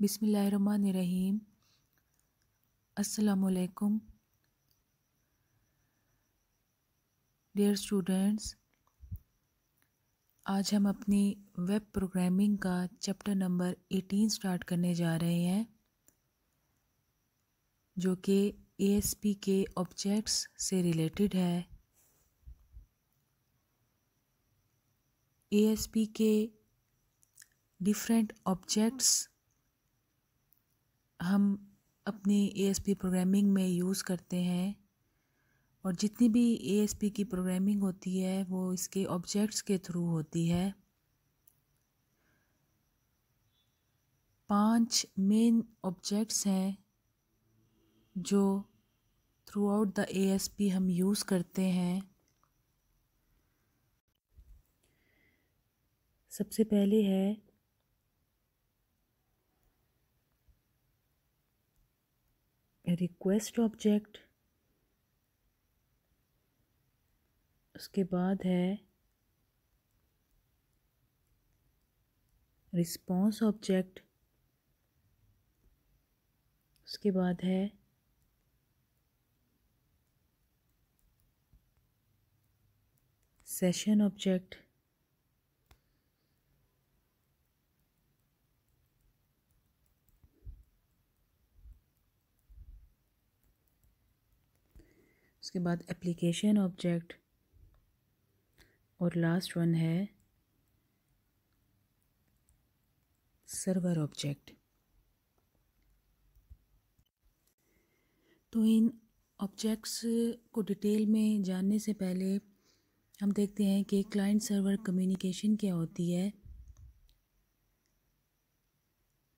बिस्मिल्लाहिर्रहमानिर्रहीम। अस्सलामुअलैकुम dear students, आज हम अपनी वेब प्रोग्रामिंग का चैप्टर नंबर 18 स्टार्ट करने जा रहे हैं, जो कि ASP के ऑब्जेक्ट्स से रिलेटेड है। ASP के डिफरेंट ऑब्जेक्ट्स हम अपनी ASP प्रोग्रामिंग में यूज़ करते हैं, और जितनी भी ASP की प्रोग्रामिंग होती है वो इसके ऑब्जेक्ट्स के थ्रू होती है। 5 मेन ऑब्जेक्ट्स हैं जो थ्रू आउट द ASP हम यूज़ करते हैं। सबसे पहले है रिक्वेस्ट ऑब्जेक्ट, उसके बाद है रिस्पॉन्स ऑब्जेक्ट, उसके बाद है सेशन ऑब्जेक्ट, उसके बाद एप्लीकेशन ऑब्जेक्ट, और लास्ट वन है सर्वर ऑब्जेक्ट। तो इन ऑब्जेक्ट्स को डिटेल में जानने से पहले हम देखते हैं कि क्लाइंट सर्वर कम्युनिकेशन क्या होती है।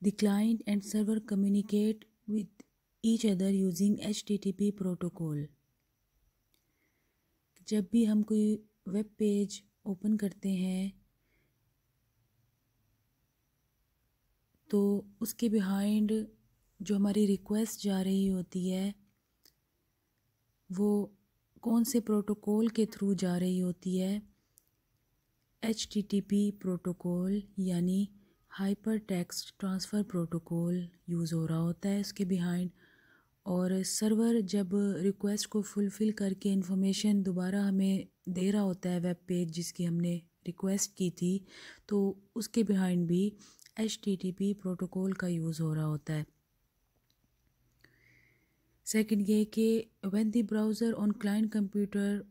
The client and server communicate with each other using HTTP protocol. जब भी हम कोई वेब पेज ओपन करते हैं तो उसके बिहाइंड जो हमारी रिक्वेस्ट जा रही होती है वो कौन से प्रोटोकॉल के थ्रू जा रही होती है। HTTP प्रोटोकॉल यानी hyper text transfer protocol use हो रहा होता है उसके बिहाइंड। और सर्वर जब रिक्वेस्ट को फुलफ़िल करके इंफॉर्मेशन दोबारा हमें दे रहा होता है वेब पेज जिसकी हमने रिक्वेस्ट की थी, तो उसके बिहाइंड भी HTTP प्रोटोकॉल का यूज़ हो रहा होता है। सेकंड ये कि when the browser on client computer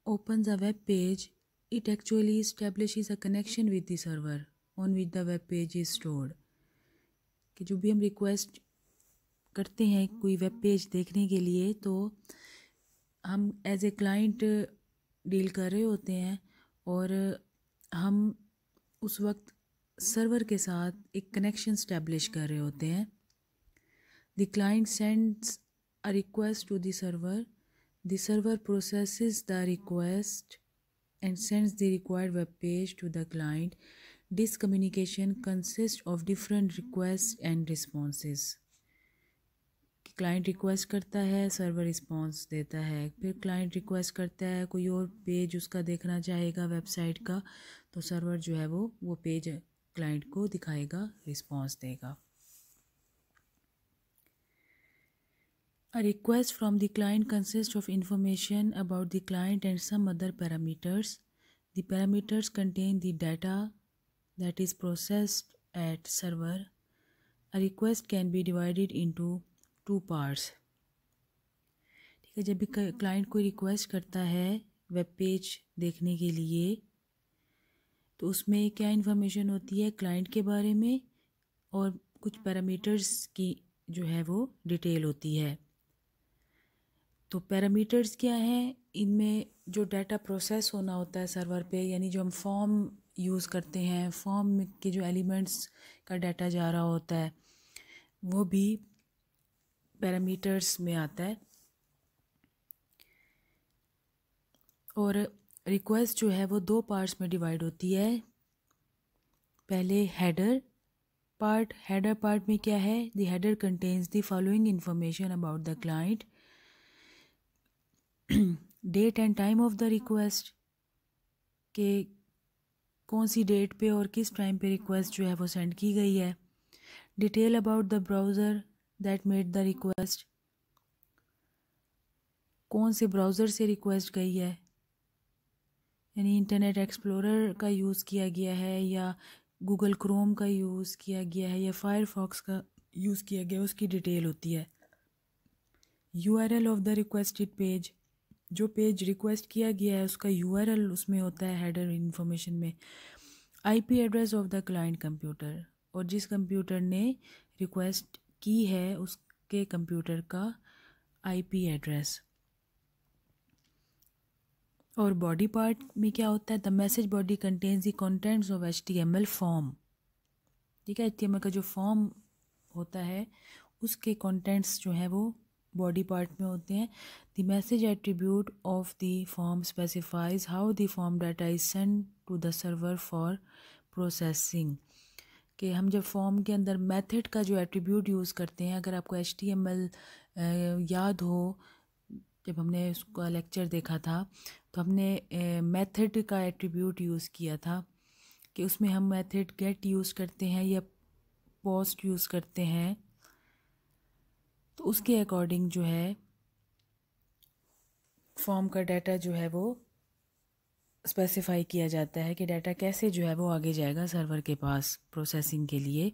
opens a web page, it actually establishes a connection with the server on which the web page is stored। कि जो भी हम रिक्वेस्ट करते हैं कोई वेब पेज देखने के लिए, तो हम एज ए क्लाइंट डील कर रहे होते हैं और हम उस वक्त सर्वर के साथ एक कनेक्शन स्टैब्लिश कर रहे होते हैं। The client sends a request to the server, the server processes the request and sends the required web page to the client. This communication consists of different requests and responses। Client request करता है, server response देता है, फिर client request करता है कोई और page उसका देखना चाहेगा वेबसाइट का, तो सर्वर जो है वो पेज क्लाइंट को दिखाएगा, रिस्पॉन्स देगा। A request from the client consists of information about the client and some other parameters. The parameters contain the data that is processed at server. A request can be divided into 2 parts। ठीक है, जब भी client कोई request करता है web page देखने के लिए, तो उसमें क्या इन्फॉर्मेशन होती है क्लाइंट के बारे में, और कुछ पैरामीटर्स की जो है वो डिटेल होती है। तो पैरामीटर्स क्या हैं, इनमें जो डाटा प्रोसेस होना होता है सर्वर पे, यानी जो हम फॉर्म यूज़ करते हैं, फॉर्म के जो एलिमेंट्स का डाटा जा रहा होता है वो भी पैरामीटर्स में आता है। और रिक्वेस्ट जो है वो 2 पार्ट्स में डिवाइड होती है। पहले हेडर पार्ट। हेडर पार्ट में क्या है, the header contains the following information about the client, date and time of the request, के कौन सी डेट पे और किस टाइम पे रिक्वेस्ट जो है वो सेंड की गई है, detail about the browser that made the request, कौन से ब्राउज़र से रिक्वेस्ट गई है, यानी इंटरनेट एक्सप्लोरर का यूज़ किया गया है या गूगल क्रोम का यूज़ किया गया है या फायरफॉक्स का यूज़ किया गया, उसकी डिटेल होती है। URL of the requested page, जो पेज रिक्वेस्ट किया गया है उसका URL उसमें होता है हेडर इन्फॉर्मेशन में। IP address of the client computer, और जिस कंप्यूटर ने रिक्वेस्ट की है उसके कंप्यूटर का IP एड्रेस। और बॉडी पार्ट में क्या होता है, the message body contains the contents of HTML form. ठीक है, HTML का जो फॉर्म होता है उसके कंटेंट्स जो है वो बॉडी पार्ट में होते हैं। The message attribute of the form specifies how the form data is send to the server for processing. कि हम जब फॉर्म के अंदर मेथड का जो एट्रीब्यूट यूज़ करते हैं, अगर आपको HTML याद हो, जब हमने उसका लेक्चर देखा था तो हमने मेथड का एट्रीब्यूट यूज़ किया था कि उसमें हम मेथड गेट यूज़ करते हैं या पोस्ट यूज़ करते हैं, तो उसके अकॉर्डिंग जो है फॉर्म का डाटा जो है वो स्पेसिफाई किया जाता है कि डाटा कैसे जो है वो आगे जाएगा सर्वर के पास प्रोसेसिंग के लिए।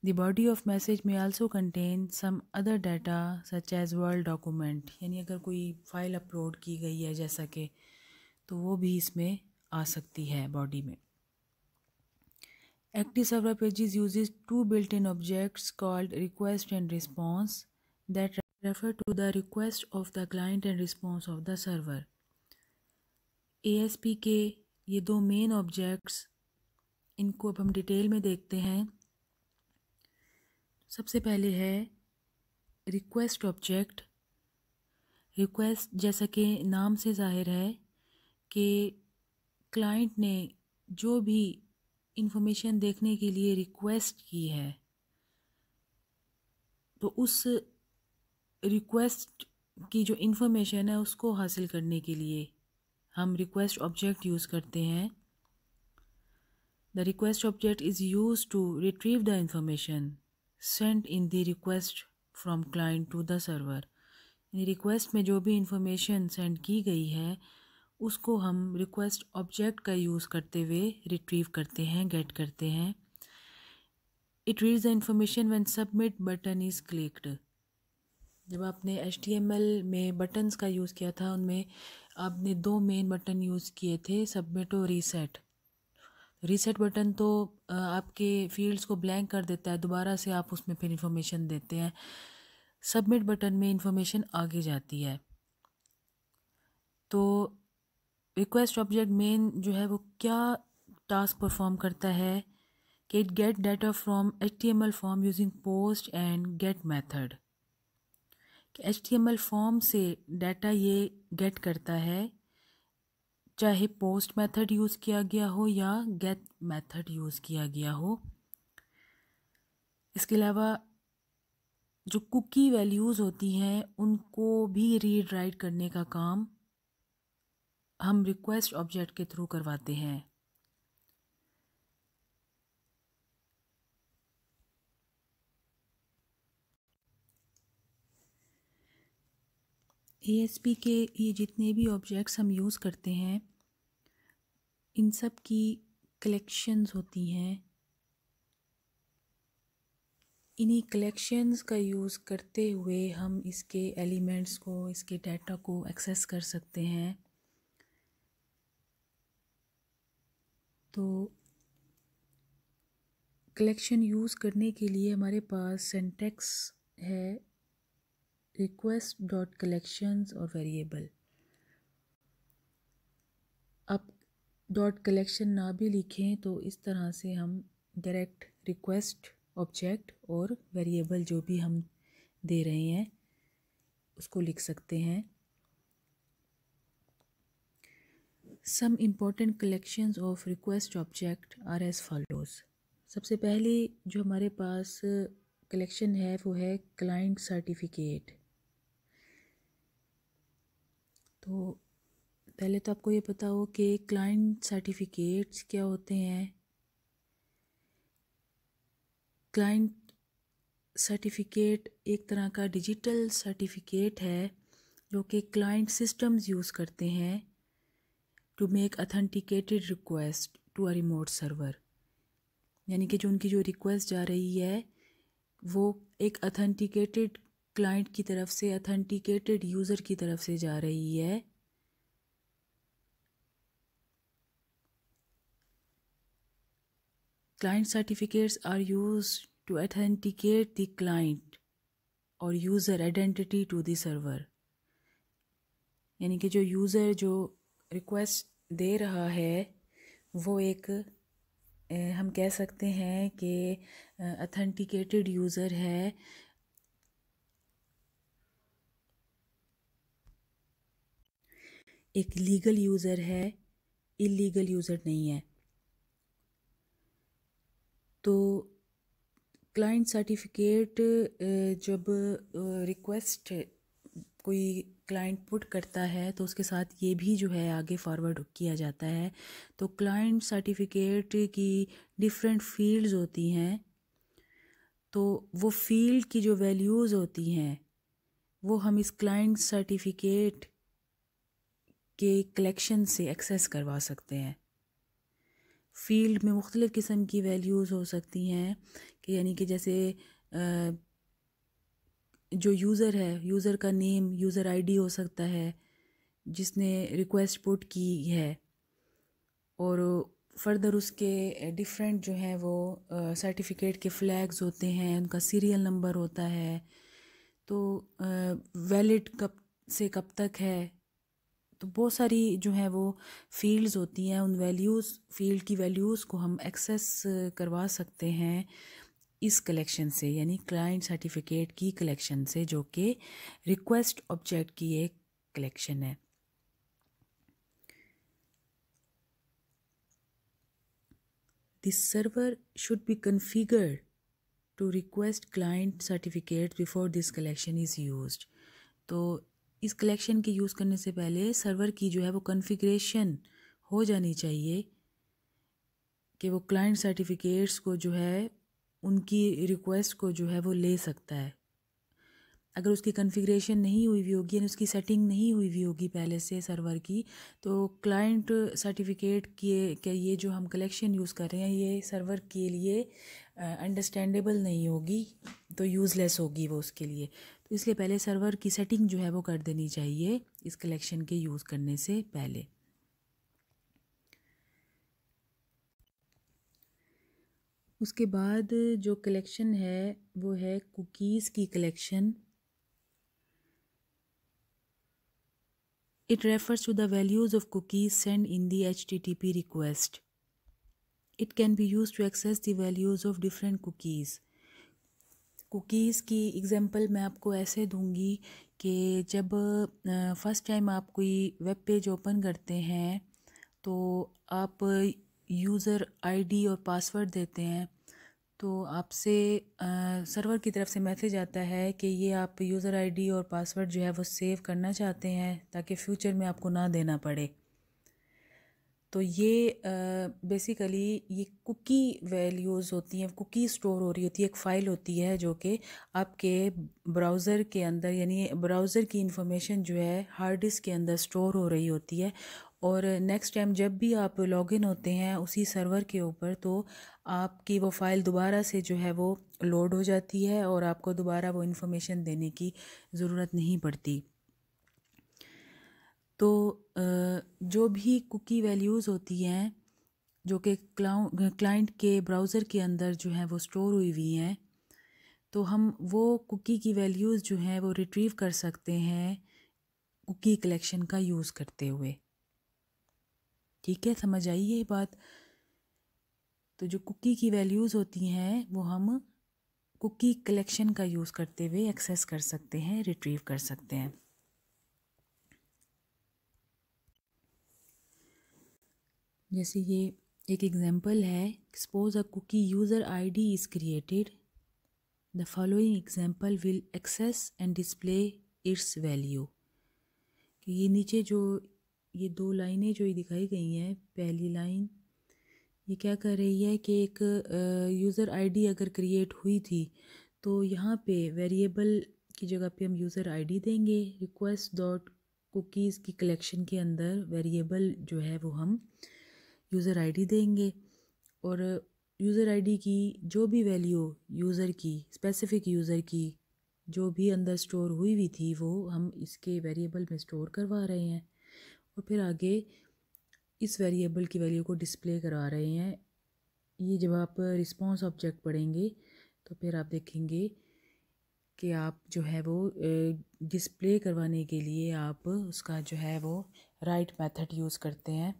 द बॉडी ऑफ मैसेज में also contain some other data such as word document, यानी अगर कोई फाइल अपलोड की गई है जैसा कि, तो वो भी इसमें आ सकती है बॉडी में। Active server pages uses two built-in objects called request and response that refer to the request of the client and response of the server. ASP के ये दो मेन ऑब्जेक्ट्स, इनको अब हम डिटेल में देखते हैं। सबसे पहले है रिक्वेस्ट ऑब्जेक्ट। रिक्वेस्ट जैसा कि नाम से जाहिर है कि क्लाइंट ने जो भी इंफॉर्मेशन देखने के लिए रिक्वेस्ट की है, तो उस रिक्वेस्ट की जो इंफॉर्मेशन है उसको हासिल करने के लिए हम रिक्वेस्ट ऑब्जेक्ट यूज़ करते हैं। The request object is use to retrieve the information sent in the request from client to the server. Request में जो भी इंफॉर्मेशन सेंड की गई है उसको हम रिक्वेस्ट ऑब्जेक्ट का यूज़ करते हुए रिट्रीव करते हैं, गेट करते हैं। It reads the information when submit button is clicked. जब आपने HTML में बटन्स का यूज़ किया था, उनमें आपने दो मेन बटन यूज़ किए थे, सबमिट और रीसेट। रीसेट बटन तो आपके फील्ड्स को ब्लैंक कर देता है, दोबारा से आप उसमें फिर इंफॉर्मेशन देते हैं। सबमिट बटन में इंफॉर्मेशन आगे जाती है। तो रिक्वेस्ट ऑब्जेक्ट मेन जो है वो क्या टास्क परफॉर्म करता है कि it get data from HTML form using post and get method. HTML form से डाटा ये गेट करता है, चाहे पोस्ट मेथड यूज़ किया गया हो या गेट मेथड यूज़ किया गया हो। इसके अलावा जो कुकी वैल्यूज़ होती हैं उनको भी रीड राइट करने का काम हम रिक्वेस्ट ऑब्जेक्ट के थ्रू करवाते हैं। ASP के ये जितने भी ऑब्जेक्ट्स हम यूज़ करते हैं, इन सब की कलेक्शंस होती हैं। इन्हीं कलेक्शंस का यूज़ करते हुए हम इसके एलिमेंट्स को, इसके डाटा को एक्सेस कर सकते हैं। तो कलेक्शन यूज़ करने के लिए हमारे पास सिंटैक्स है रिक्वेस्ट डॉट कलेक्शंस और वेरिएबल। आप डॉट कलेक्शन ना भी लिखें तो इस तरह से हम डायरेक्ट रिक्वेस्ट ऑब्जेक्ट और वेरिएबल जो भी हम दे रहे हैं उसको लिख सकते हैं। Some important collections of request object are as follows. सबसे पहले जो हमारे पास कलेक्शन है वो है क्लाइंट सर्टिफिकेट। तो पहले तो आपको ये पता हो कि क्लाइंट सर्टिफिकेट्स क्या होते हैं। क्लाइंट सर्टिफिकेट एक तरह का डिजिटल सर्टिफिकेट है जो कि क्लाइंट सिस्टम्स यूज़ करते हैं to make authenticated request to a remote server. यानी कि जो उनकी जो रिक्वेस्ट जा रही है वो एक अथेंटिकेटेड क्लाइंट की तरफ से अथेंटिकेटेड यूज़र की तरफ से जा रही है। Client certificates are used to authenticate the client और user identity to the server. यानी कि जो यूज़र जो रिक्वेस्ट दे रहा है वो एक हम कह सकते हैं कि अथेंटिकेटेड यूज़र है। एक लीगल यूज़र है, इलीगल यूज़र नहीं है। तो क्लाइंट सर्टिफिकेट जब रिक्वेस्ट कोई क्लाइंट पुट करता है तो उसके साथ ये भी जो है आगे फॉरवर्ड किया जाता है। तो क्लाइंट सर्टिफिकेट की डिफरेंट फील्ड्स होती हैं, तो वो फील्ड की जो वैल्यूज़ होती हैं वो हम इस क्लाइंट सर्टिफिकेट के कलेक्शन से एक्सेस करवा सकते हैं। फील्ड में मुख्तलिफ़ किस्म की वैल्यूज़ हो सकती हैं कि यानी कि जैसे जो यूज़र है, यूज़र का नेम, यूज़र आईडी हो सकता है जिसने रिक्वेस्ट पुट की है, और फर्दर उसके डिफरेंट जो है वो सर्टिफिकेट के फ्लैग्स होते हैं, उनका सीरियल नंबर होता है, तो वैलिड कब से कब तक है। तो बहुत सारी जो है वो फील्ड्स होती हैं, उन वैल्यूज़ फील्ड की वैल्यूज़ को हम एक्सेस करवा सकते हैं इस कलेक्शन से, यानी क्लाइंट सर्टिफिकेट की कलेक्शन से, जो कि रिक्वेस्ट ऑब्जेक्ट की एक कलेक्शन है। The server should be configured to request client certificates before this collection is used। तो इस कलेक्शन के यूज़ करने से पहले सर्वर की जो है वो कॉन्फ़िगरेशन हो जानी चाहिए कि वो क्लाइंट सर्टिफिकेट्स को जो है उनकी रिक्वेस्ट को जो है वो ले सकता है। अगर उसकी कॉन्फ़िगरेशन नहीं हुई हुई होगी यानी उसकी सेटिंग नहीं हुई हुई होगी पहले से सर्वर की, तो क्लाइंट सर्टिफिकेट के ये जो हम कलेक्शन यूज़ कर रहे हैं ये सर्वर के लिए अंडरस्टैंडेबल नहीं होगी, तो यूज़लेस होगी वो उसके लिए। तो इसलिए पहले सर्वर की सेटिंग जो है वो कर देनी चाहिए इस कलेक्शन के यूज़ करने से पहले। उसके बाद जो कलेक्शन है वो है कुकीज़ की collection. It refers to the values of cookies sent in the HTTP request. It can be used to access the values of different cookies. Cookies की एग्जांपल मैं आपको ऐसे दूंगी कि जब फ़र्स्ट टाइम आप कोई वेब पेज ओपन करते हैं तो आप यूज़र आईडी और पासवर्ड देते हैं, तो आपसे सर्वर की तरफ से मैसेज आता है कि ये आप यूज़र आईडी और पासवर्ड जो है वो सेव करना चाहते हैं ताकि फ्यूचर में आपको ना देना पड़े। तो ये बेसिकली ये कुकी वैल्यूज़ होती हैं, कुकी स्टोर हो रही होती है, एक फ़ाइल होती है जो कि आपके ब्राउज़र के अंदर, यानी ब्राउज़र की इंफॉर्मेशन जो है हार्ड डिस्क के अंदर स्टोर हो रही होती है। और नेक्स्ट टाइम जब भी आप लॉगिन होते हैं उसी सर्वर के ऊपर तो आपकी वो फ़ाइल दोबारा से जो है वो लोड हो जाती है और आपको दोबारा वो इंफॉर्मेशन देने की ज़रूरत नहीं पड़ती। तो जो भी कुकी वैल्यूज़ होती हैं जो कि क्लाइंट के ब्राउज़र के अंदर जो है वो स्टोर हुई हुई हैं, तो हम वो कुकी की वैल्यूज़ जो हैं वो रिट्रीव कर सकते हैं कुकी कलेक्शन का यूज़ करते हुए। ठीक है, समझ आई ये बात? तो जो कुकी की वैल्यूज़ होती हैं वो हम कुकी कलेक्शन का यूज़ करते हुए एक्सेस कर सकते हैं, रिट्रीव कर सकते हैं। जैसे ये एक एग्जांपल है, suppose a cookie user ID is created, the following example will access and display its value. कि ये नीचे जो ये दो लाइनें जो ये दिखाई गई हैं, पहली लाइन ये क्या कर रही है कि एक यूज़र आईडी अगर क्रिएट हुई थी तो यहाँ पे वेरिएबल की जगह पे हम यूज़र आईडी देंगे। रिक्वेस्ट डॉट कुकीज़ की कलेक्शन के अंदर वेरिएबल जो है वो हम यूज़र आईडी देंगे और यूज़र आईडी की जो भी वैल्यू यूज़र की स्पेसिफ़िक यूज़र की जो भी अंदर स्टोर हुई थी वो हम इसके वेरिएबल में स्टोर करवा रहे हैं और फिर आगे इस वेरिएबल की वैल्यू को डिस्प्ले करा रहे हैं। ये जब आप रिस्पॉन्स ऑब्जेक्ट पढ़ेंगे तो फिर आप देखेंगे कि आप जो है वो डिस्प्ले करवाने के लिए आप उसका जो है वो राइट मेथड यूज़ करते हैं।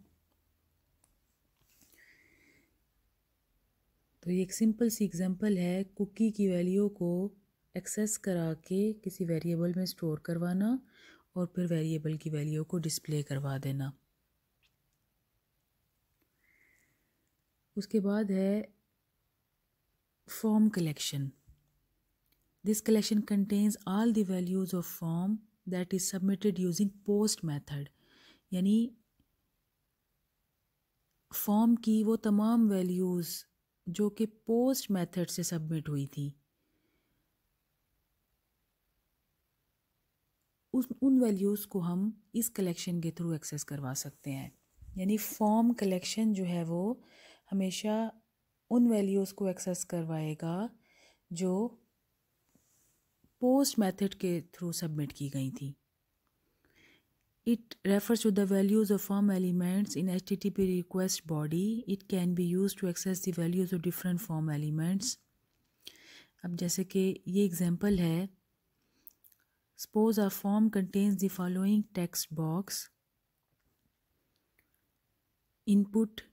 तो ये एक सिंपल सी एग्जांपल है कुकी की वैल्यू को एक्सेस करा के किसी वेरिएबल में स्टोर करवाना और फिर वेरिएबल की वैल्यू को डिस्प्ले करवा देना। उसके बाद है form collection. This collection contains all the values of form that is submitted using post method. यानी फॉर्म की वो तमाम वैल्यूज़ जो कि पोस्ट मेथड से सबमिट हुई थी उन वैल्यूज़ को हम इस कलेक्शन के थ्रू एक्सेस करवा सकते हैं। यानी फॉर्म कलेक्शन जो है वो हमेशा उन वैल्यूज़ को एक्सेस करवाएगा जो पोस्ट मेथड के थ्रू सबमिट की गई थी। It refers to the values of form elements in HTTP request body. It can be used to access the values of different form elements. अब जैसे कि ये एग्जांपल है, suppose a form contains the following text box: input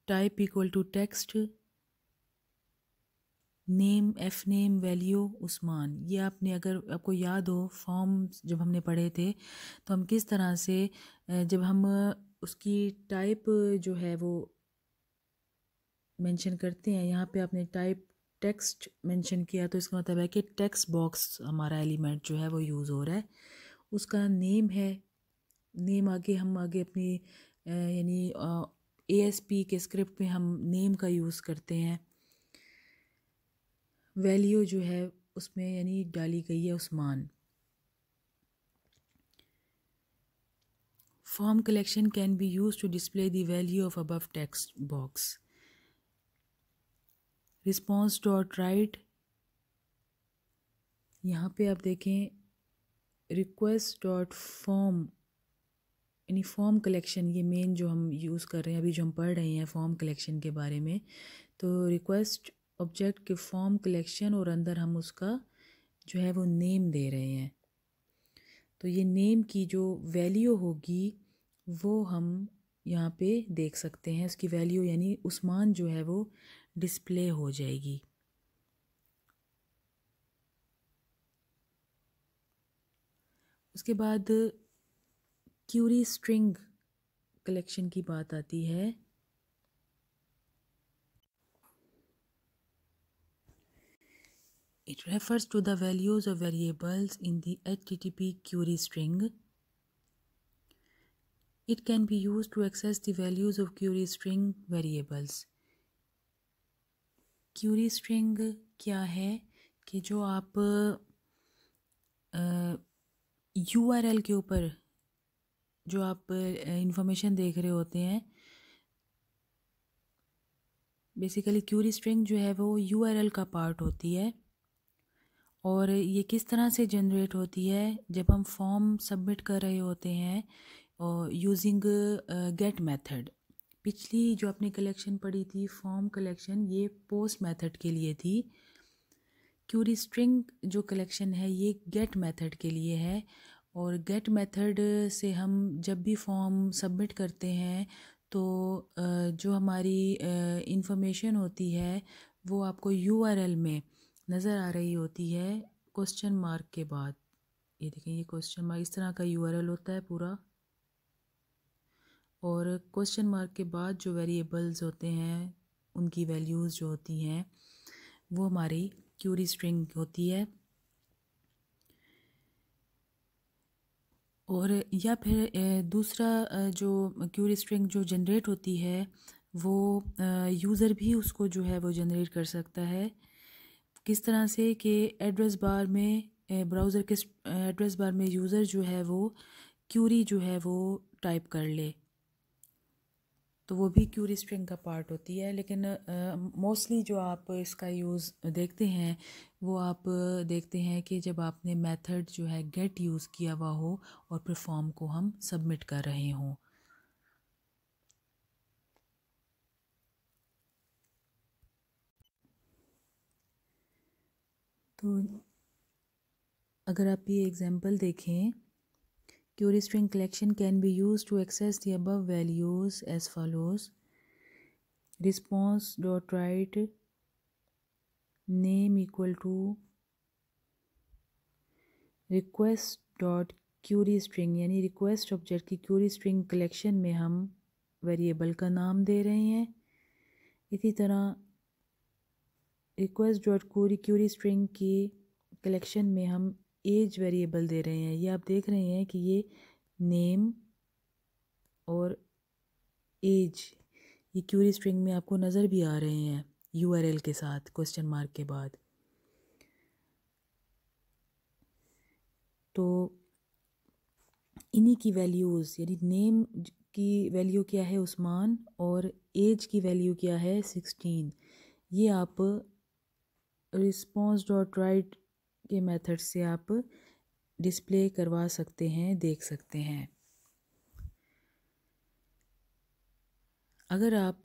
type equal to text, name F name value Usman. ये आपने अगर आपको याद हो फॉर्म जब हमने पढ़े थे तो हम किस तरह से जब हम उसकी टाइप जो है वो मेंशन करते हैं, यहाँ पे आपने टाइप टेक्स्ट मेंशन किया तो इसका मतलब है कि टेक्स्ट बॉक्स हमारा एलिमेंट जो है वो यूज़ हो रहा है। उसका नेम है, नेम आगे हम आगे अपनी यानी ASP के स्क्रिप्ट में हम नेम का यूज़ करते हैं। वैल्यू जो है उसमें यानी डाली गई है Usman. Form collection can be use to display the value of above text box. Response dot write, यहाँ पे आप देखें रिक्वेस्ट डॉट फॉर्म यानी फॉर्म कलेक्शन, ये मेन जो हम यूज़ कर रहे हैं अभी जो हम पढ़ रहे हैं फॉर्म कलेक्शन के बारे में। तो रिक्वेस्ट ऑब्जेक्ट के फॉर्म कलेक्शन और अंदर हम उसका जो है वो नेम दे रहे हैं। तो ये नेम की जो वैल्यू होगी वो हम यहाँ पे देख सकते हैं, उसकी वैल्यू यानी उस्मान जो है वो डिस्प्ले हो जाएगी। उसके बाद क्यूरी स्ट्रिंग कलेक्शन की बात आती है। It refers to the values of variables in the HTTP query string. It can be used to access the values of query string variables. Query string क्या है कि जो आप URL के ऊपर जो आप इंफॉर्मेशन देख रहे होते हैं, बेसिकली क्यूरी स्ट्रिंग जो है वो URL का पार्ट होती है। और ये किस तरह से जनरेट होती है, जब हम फॉर्म सबमिट कर रहे होते हैं और यूजिंग गेट मेथड। पिछली जो आपने कलेक्शन पढ़ी थी फॉर्म कलेक्शन, ये पोस्ट मेथड के लिए थी। क्यूरी स्ट्रिंग जो कलेक्शन है ये गेट मेथड के लिए है। और गेट मेथड से हम जब भी फॉर्म सबमिट करते हैं तो जो हमारी इंफॉर्मेशन होती है वो आपको URL में नज़र आ रही होती है क्वेश्चन मार्क के बाद। ये देखें, ये क्वेश्चन मार्क इस तरह का URL होता है पूरा, और क्वेश्चन मार्क के बाद जो वेरिएबल्स होते हैं उनकी वैल्यूज़ जो होती हैं वो हमारी क्यूरी स्ट्रिंग होती है। और या फिर दूसरा जो क्यूरी स्ट्रिंग जो जनरेट होती है वो यूज़र भी उसको जो है वो जनरेट कर सकता है। किस तरह से कि एड्रेस बार में ब्राउज़र के एड्रेस बार में यूज़र जो है वो क्यूरी जो है वो टाइप कर ले, तो वो भी क्यूरी स्ट्रिंग का पार्ट होती है। लेकिन मोस्टली जो आप इसका यूज़ देखते हैं वो आप देखते हैं कि जब आपने मेथड जो है गेट यूज़ किया हुआ हो और फिर फॉर्म को हम सबमिट कर रहे हों। तो अगर आप ये एग्जांपल देखें, query string collection can be used to access the above values as follows: response dot write name equal to request dot query string, यानी रिक्वेस्ट ऑब्जेक्ट की क्यूरी स्ट्रिंग कलेक्शन में हम वेरिएबल का नाम दे रहे हैं। इसी तरह रिक्वेस्ट डॉट क्यूरी स्ट्रिंग की कलेक्शन में हम एज वेरिएबल दे रहे हैं। ये आप देख रहे हैं कि ये नेम और एज ये क्यूरी स्ट्रिंग में आपको नज़र भी आ रहे हैं यूआरएल के साथ क्वेश्चन मार्क के बाद। तो इन्हीं की वैल्यूज़, यानी नेम की वैल्यू क्या है उस्मान और एज की वैल्यू क्या है 16, ये आप रिस्पॉन्स डॉट राइट के मेथड से आप डिस्प्ले करवा सकते हैं, देख सकते हैं। अगर आप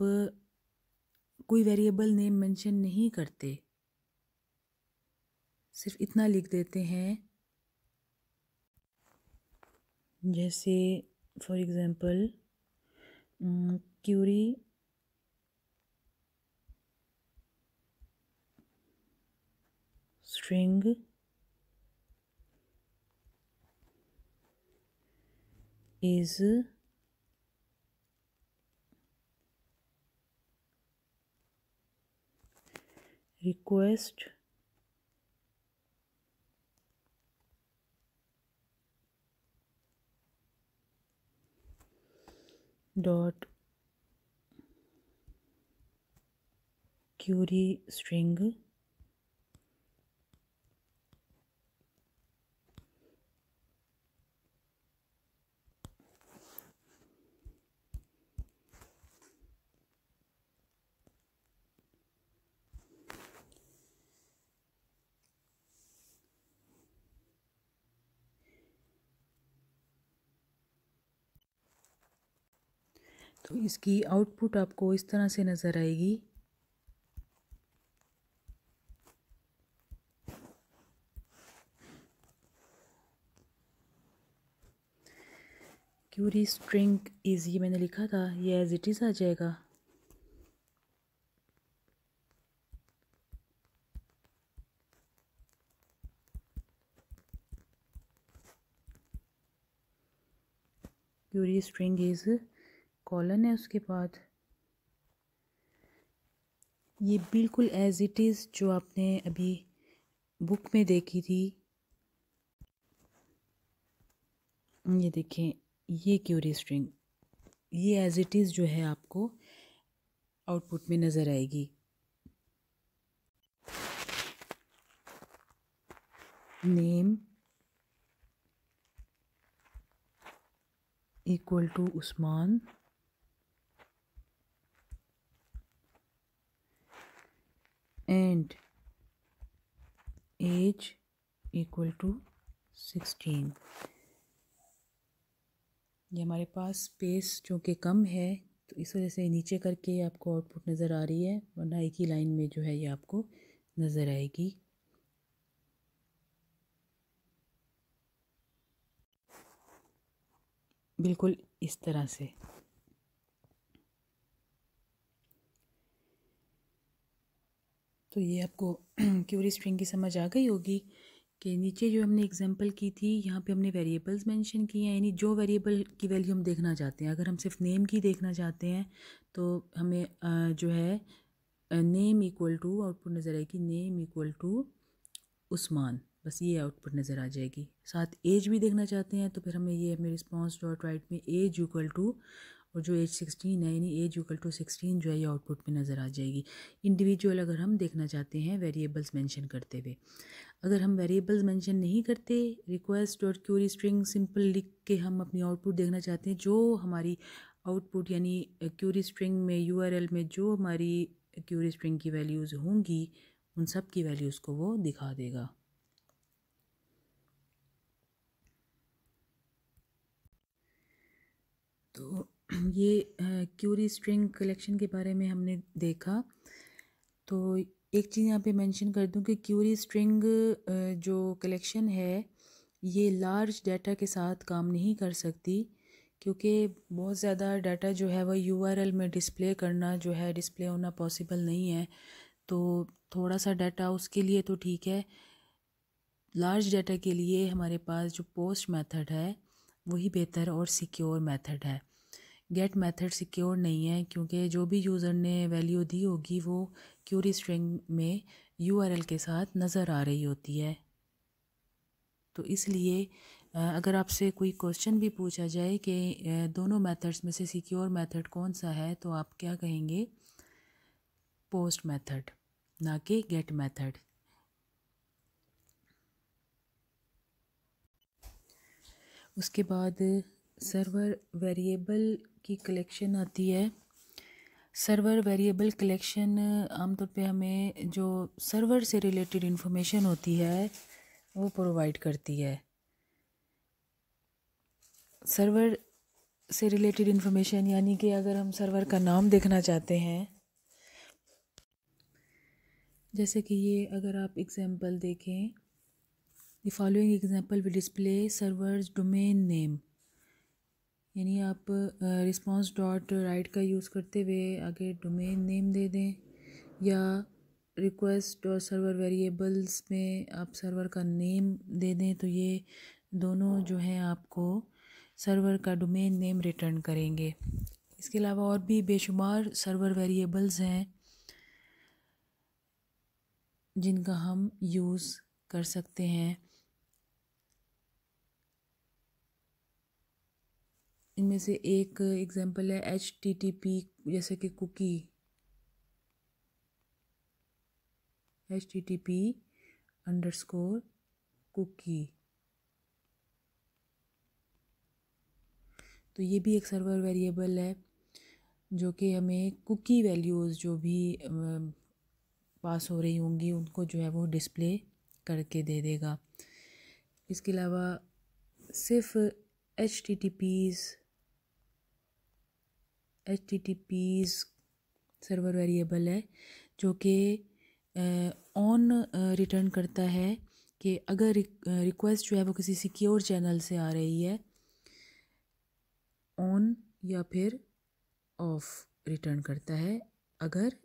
कोई वेरिएबल नेम मेंशन नहीं करते, सिर्फ इतना लिख देते हैं, जैसे for example query string is request dot query string तो इसकी आउटपुट आपको इस तरह से नज़र आएगी। क्यूरी स्ट्रिंग इज़, ये मैंने लिखा था, ये एज इट इज़ आ जाएगा। क्यूरी स्ट्रिंग इज़ कॉलन है उसके बाद, ये बिल्कुल एज इट इज़ जो आपने अभी बुक में देखी थी। ये देखें, ये क्यूरी स्ट्रिंग ये एज इट इज़ जो है आपको आउटपुट में नज़र आएगी। Name equal to Usman and age equal to 16। ये हमारे पास स्पेस चूँकि कम है तो इस वजह से नीचे करके आपको आउटपुट नज़र आ रही है, वरना एक ही लाइन में जो है ये आपको नज़र आएगी। बिल्कुल इस तरह से। तो ये आपको क्यूरी स्ट्रिंग की समझ आ गई होगी कि नीचे जो हमने एग्जांपल की थी यहाँ पे हमने वेरिएबल्स मेंशन किए हैं, यानी जो वेरिएबल की वैल्यू हम देखना चाहते हैं। अगर हम सिर्फ नेम की देखना चाहते हैं तो हमें जो है नेम इक्वल टू आउटपुट नज़र आएगी, नेम इक्वल टू उस्मान, बस ये आउटपुट नज़र आ जाएगी। साथ एज भी देखना चाहते हैं तो फिर हमें ये हमें रिस्पॉन्स डॉट राइट में एज इक्वल टू और जो एज 16 है यानी एज इक्वल टू 16 जो है ये आउटपुट में नज़र आ जाएगी। इंडिविजुअल अगर हम देखना चाहते हैं वेरिएबल्स मेंशन करते हुए, अगर हम वेरिएबल्स मेंशन नहीं करते, request dot Curie string simple लिख के हम अपनी आउटपुट देखना चाहते हैं, जो हमारी आउटपुट यानी क्यूरी स्ट्रिंग में यूआरएल में जो हमारी क्यूरी स्ट्रिंग की वैल्यूज़ होंगी उन सब की वैल्यूज़ को वो दिखा देगा। तो ये क्यूरी स्ट्रिंग कलेक्शन के बारे में हमने देखा। तो एक चीज़ यहाँ पे मेंशन कर दूँ कि क्यूरी स्ट्रिंग जो कलेक्शन है ये लार्ज डाटा के साथ काम नहीं कर सकती, क्योंकि बहुत ज़्यादा डाटा जो है वह यूआरएल में डिस्प्ले करना जो है डिस्प्ले होना पॉसिबल नहीं है। तो थोड़ा सा डाटा उसके लिए तो ठीक है, लार्ज डाटा के लिए हमारे पास जो पोस्ट मेथड है वही बेहतर और सिक्योर मेथड है। गेट मेथड सिक्योर नहीं है, क्योंकि जो भी यूज़र ने वैल्यू दी होगी वो क्यूरी स्ट्रिंग में यूआरएल के साथ नज़र आ रही होती है। तो इसलिए अगर आपसे कोई क्वेश्चन भी पूछा जाए कि दोनों मेथड्स में से सिक्योर मेथड कौन सा है, तो आप क्या कहेंगे? पोस्ट मेथड, ना कि गेट मेथड। उसके बाद सर्वर वेरिएबल की कलेक्शन आती है। सर्वर वेरिएबल कलेक्शन आमतौर पे हमें जो सर्वर से रिलेटेड इन्फॉर्मेशन होती है वो प्रोवाइड करती है। सर्वर से रिलेटेड इन्फॉर्मेशन यानी कि अगर हम सर्वर का नाम देखना चाहते हैं, जैसे कि ये अगर आप एग्जांपल देखें, the following example will display servers domain name, यानी आप रिस्पांस डॉट राइट का यूज़ करते हुए आगे डोमेन नेम दे दें, या रिक्वेस्ट और सर्वर वेरिएबल्स में आप सर्वर का नेम दे दें, तो ये दोनों जो हैं आपको सर्वर का डोमेन नेम रिटर्न करेंगे। इसके अलावा और भी बेशुमार सर्वर वेरिएबल्स हैं जिनका हम यूज़ कर सकते हैं। इनमें से एक एग्जांपल है HTTP, जैसे कि कुकी, HTTP_ कुकी, तो ये भी एक सर्वर वेरिएबल है जो कि हमें कुकी वैल्यूज़ जो भी पास हो रही होंगी उनको जो है वो डिस्प्ले करके दे देगा। इसके अलावा सिर्फ HTTPs सर्वर वेरिएबल है जो कि ऑन रिटर्न करता है कि अगर रिक्वेस्ट जो है वो किसी सिक्योर चैनल से आ रही है, ऑन या फिर ऑफ रिटर्न करता है। अगर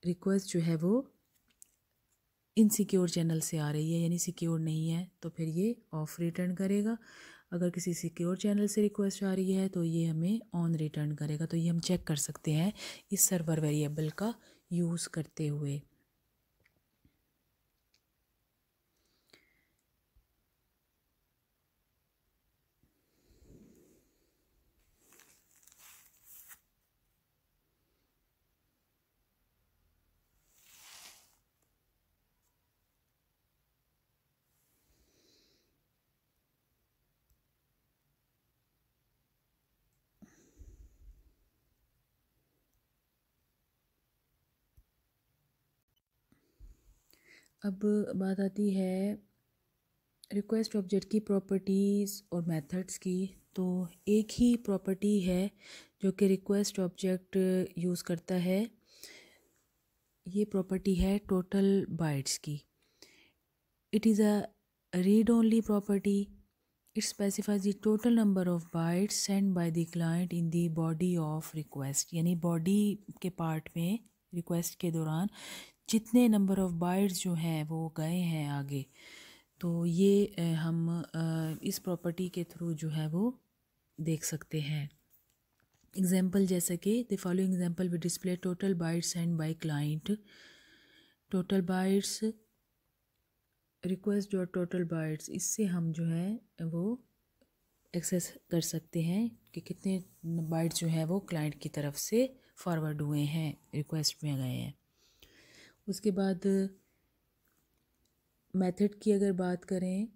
रिक्वेस्ट जो है वो इनसिक्योर चैनल से आ रही है यानी सिक्योर नहीं है तो फिर ये ऑफ रिटर्न करेगा। अगर किसी सिक्योर चैनल से रिक्वेस्ट आ रही है तो ये हमें ऑन रिटर्न करेगा। तो ये हम चेक कर सकते हैं इस सर्वर वेरिएबल का यूज़ करते हुए। अब बात आती है रिक्वेस्ट ऑब्जेक्ट की प्रॉपर्टीज़ और मेथड्स की। तो एक ही प्रॉपर्टी है जो कि रिक्वेस्ट ऑब्जेक्ट यूज़ करता है, ये प्रॉपर्टी है टोटल बाइट्स की। It is a read only property. It specifies the total number of bytes sent by the client in the body of request, यानी बॉडी के पार्ट में रिक्वेस्ट के दौरान जितने नंबर ऑफ़ बाइट्स जो हैं वो गए हैं आगे, तो ये हम इस प्रॉपर्टी के थ्रू जो है वो देख सकते हैं। एग्जाम्पल जैसे कि the following example will display total bytes send by client. Total bytes request dot total bytes, इससे हम जो है वो एक्सेस कर सकते हैं कि कितने बाइट जो है वो क्लाइंट की तरफ से फॉरवर्ड हुए हैं, रिक्वेस्ट में गए हैं। उसके बाद मेथड की अगर बात करें,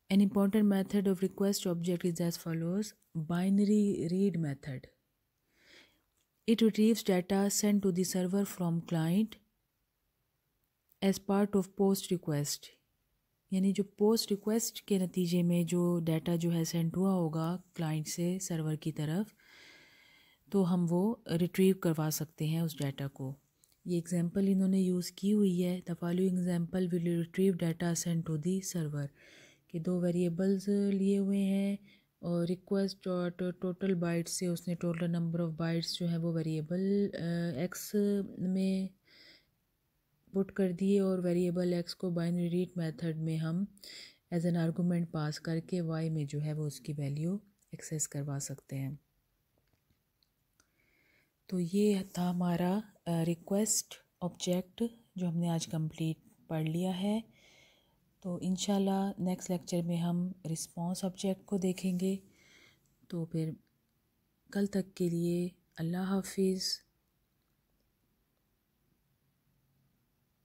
an important method of request object is as follows: binary read method. It retrieves data sent to the server from client as part of post request. यानी जो पोस्ट रिक्वेस्ट के नतीजे में जो डाटा जो है सेंड हुआ होगा क्लाइंट से सर्वर की तरफ, तो हम वो रिट्रीव करवा सकते हैं उस डाटा को। ये एग्जांपल इन्होंने यूज़ की हुई है, the following example will retrieve data send to the server, कि दो वेरिएबल्स लिए हुए हैं और रिक्वेस्ट डॉट टोटल बाइट्स से उसने टोटल नंबर ऑफ़ बाइट्स जो है वो वेरिएबल एक्स में पुट कर दिए और वेरिएबल एक्स को बाइनरी रीड मेथड में हम एज एन आर्गूमेंट पास करके वाई में जो है वो उसकी वैल्यू एक्सेस करवा सकते हैं। तो ये था हमारा रिक्वेस्ट ऑब्जेक्ट जो हमने आज कंप्लीट पढ़ लिया है। तो इंशाल्लाह नेक्स्ट लेक्चर में हम रिस्पॉन्स ऑब्जेक्ट को देखेंगे। तो फिर कल तक के लिए अल्लाह हाफिज़।